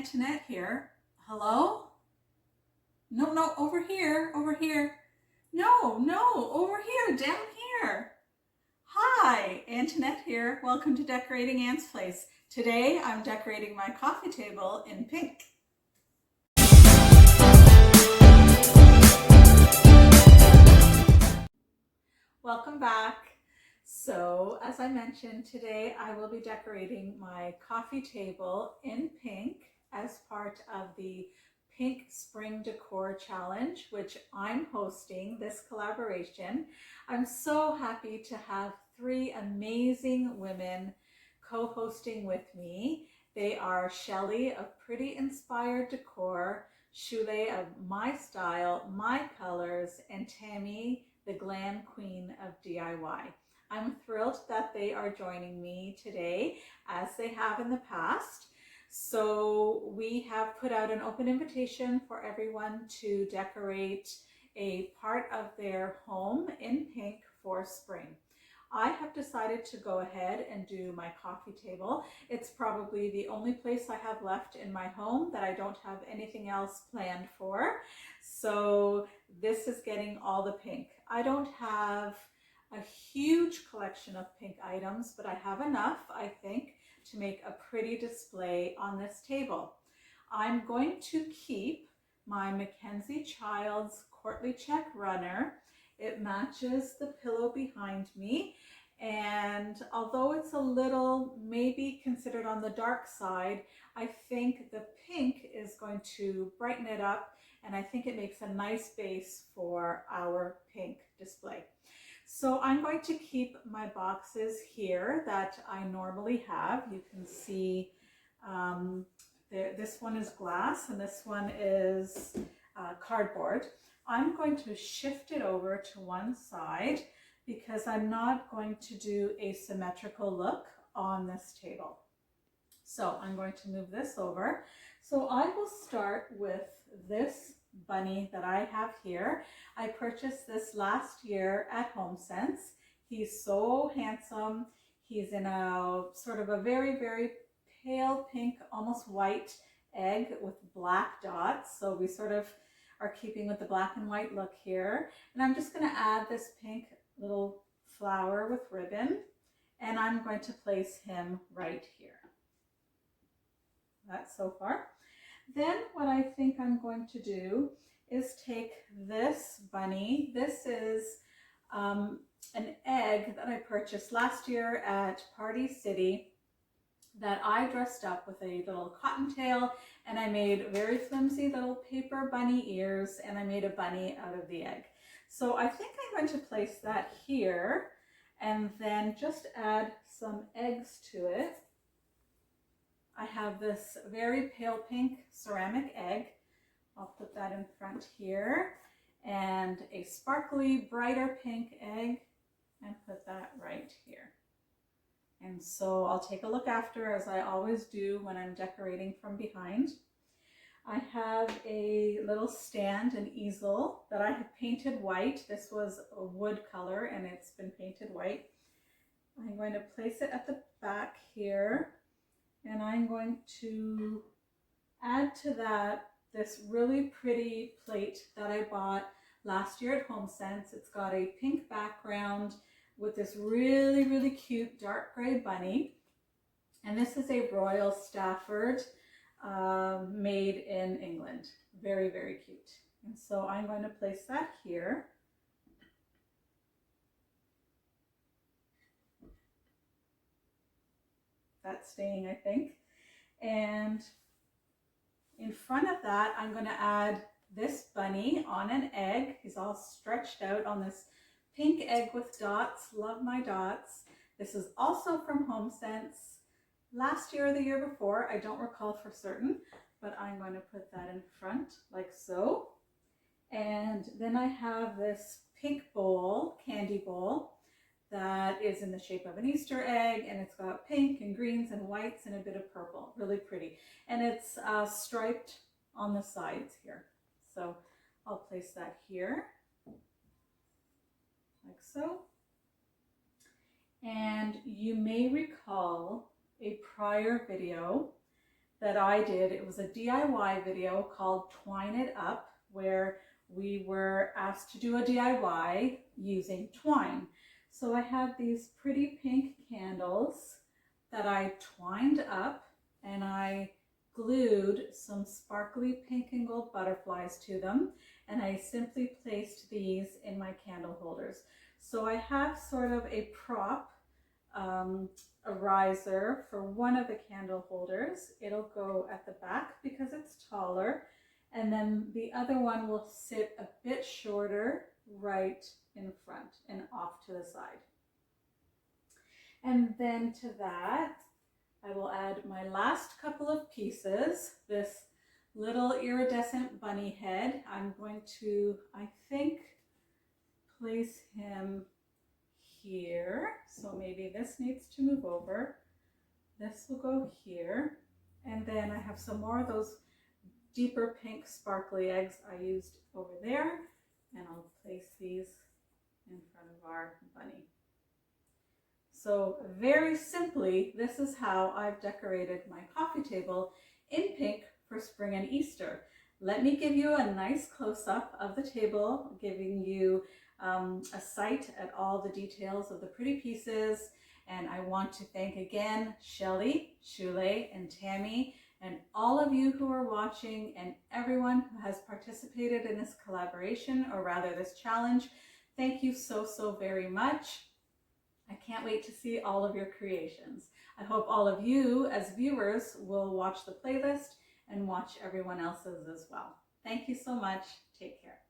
Antoinette here. Hello? No, over here, over here. No, over here, down here. Hi, Antoinette here. Welcome to Decorating Anne's Place. Today I'm decorating my coffee table in pink. Welcome back. So, as I mentioned, today I will be decorating my coffee table in pink as part of the Pink Spring Decor Challenge, which I'm hosting this collaboration. I'm so happy to have three amazing women co-hosting with me. They are Shelley of Pretty Inspired Decor, Sule of MystyleMycolours, and Tammy, the Glam Queen of DIY. I'm thrilled that they are joining me today, as they have in the past. So we have put out an open invitation for everyone to decorate a part of their home in pink for spring. I have decided to go ahead and do my coffee table. It's probably the only place I have left in my home that I don't have anything else planned for. So this is getting all the pink. I don't have a huge collection of pink items, but I have enough, I think, to make a pretty display on this table. I'm going to keep my Mackenzie Childs Courtly Check runner. It matches the pillow behind me, and although it's a little maybe considered on the dark side, I think the pink is going to brighten it up, and I think it makes a nice base for our pink display. So I'm going to keep my boxes here that I normally have. You can see this one is glass and this one is cardboard. I'm going to shift it over to one side because I'm not going to do a symmetrical look on this table. So I'm going to move this over. So I will start with this bunny that I have here. I purchased this last year at HomeSense. He's so handsome. He's in a sort of a very, very pale pink, almost white egg with black dots. So we sort of are keeping with the black and white look here. And I'm just going to add this pink little flower with ribbon, and I'm going to place him right here. That's so far. Then what I think I'm going to do is take this bunny. This is an egg that I purchased last year at Party City that I dressed up with a little cottontail, and I made very flimsy little paper bunny ears, and I made a bunny out of the egg. So I think I'm going to place that here and then just add some eggs to it. I have this very pale pink ceramic egg. I'll put that in front here, and a sparkly brighter pink egg, and put that right here. And so I'll take a look after, as I always do when I'm decorating from behind. I have a little stand, an easel that I have painted white. This was a wood color and it's been painted white. I'm going to place it at the back here. And I'm going to add to that this really pretty plate that I bought last year at HomeSense. It's got a pink background with this really, really cute dark gray bunny. And this is a Royal Stafford made in England. Very, very cute. And so I'm going to place that here. That's staying, I think. And in front of that, I'm going to add this bunny on an egg. He's all stretched out on this pink egg with dots. Love my dots. This is also from HomeSense last year or the year before. I don't recall for certain, but I'm going to put that in front like so. And then I have this pink bowl, candy bowl, that is in the shape of an Easter egg, and it's got pink and greens and whites and a bit of purple. Really pretty. And it's striped on the sides here. So I'll place that here, like so. And you may recall a prior video that I did. It was a DIY video called Twine It Up, where we were asked to do a DIY using twine. So I had these pretty pink candles that I twined up, and I glued some sparkly pink and gold butterflies to them, and I simply placed these in my candle holders. So I have sort of a prop, a riser for one of the candle holders. It'll go at the back because it's taller, and then the other one will sit a bit shorter right in front and off to the side. And then to that, I will add my last couple of pieces, this little iridescent bunny head. I'm going to, I think, place him here. So maybe this needs to move over. This will go here. And then I have some more of those deeper pink sparkly eggs I used over there. And I'll place these in front of our bunny. So very simply, this is how I've decorated my coffee table in pink for spring and Easter. Let me give you a nice close-up of the table, giving you a sight at all the details of the pretty pieces. And I want to thank again Shelley, Sule, and Tammy, and all of you who are watching, and everyone who has participated in this collaboration, or rather this challenge. Thank you so, so very much. I can't wait to see all of your creations. I hope all of you as viewers will watch the playlist and watch everyone else's as well. Thank you so much. Take care.